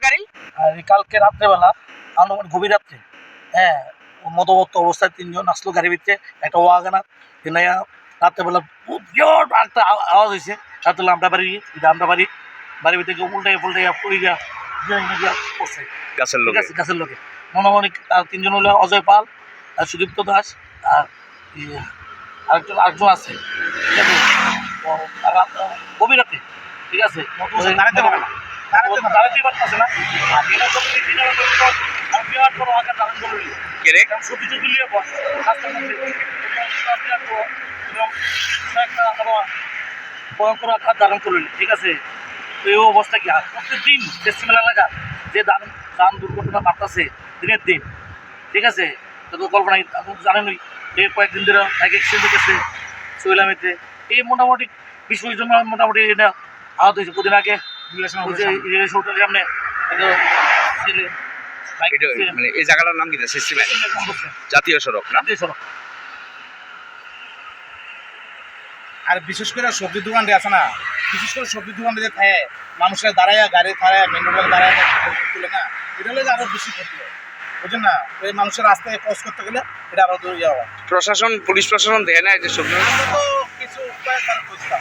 গাড়ি? আর কালকে রাত্রেবেলা আনুমানিক গভীর রাত্রে, হ্যাঁ, মদমত্ত অবস্থায় 3 জন আসলো গাড়ির ভিতরে, একটা ওয়াগানার কিনাইয়া। রাত্রেবেলা বিরাট একটা আওয়াজ হয়েছে। রাত্রে আমরা বাড়ি বাড়ির ভিতরে উল্টাইয়া পড়িয়া পড়ছে গাছের লোক। গাছের লোকে। মনোমানিক তার 3 জন হলো অজয় পাল আর সুদীপ্ত দাস আর আরেকজন আছে, ঠিক আছে। গভীর রাতে, ঠিক আছে, দাঁড়াতেই পারতেছে না। আর বিরাট বড় আকার ধারণ করে নিল। সবজি টবজি নিয়ে রাস্তার মধ্যে এবং একটা ভয়ঙ্কর আকার ধারণ করলেন, ঠিক আছে। তো এই অবস্থা কি, আর প্রত্যেকদিন ফেস্টিভ্যাল এলাকা যে যান দুর্ঘটনা বাড়তেছে দিনের দিন, ঠিক আছে। তো কল্পনা আপনি জানেনই যে কয়েকদিন ধরে বাইক অ্যাক্সিডেন্ট হতেছে সোহেলামিতে। এই মোটামুটি 20-25 জন মোটামুটি এটা আহত হয়েছে। কদিন আগে হোটেলের সামনে একটা ছেলে মানে এই জায়গাটার নাম কি? জাতীয় সড়ক না? জাতীয় সড়ক। আর বিশেষ করে সবজি দোকানটি আছে না, বিশেষ করে সবজি দোকানটি যে থাকে মানুষের দাঁড়ায় গাড়ি দাঁড়ায় মেন রোডে দাঁড়ায় তুলে না, এটা হলে আরো বেশি ক্ষতি হয়, বুঝলেন না। এই মানুষের রাস্তায় ক্রস করতে গেলে এটা আরো দূর যাওয়া। প্রশাসন, পুলিশ প্রশাসন দেখে না যে সবজি তো কিছু উপায় তারা খুঁজতাম,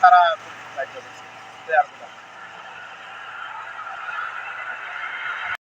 তারা দায়িত্ব দিচ্ছে।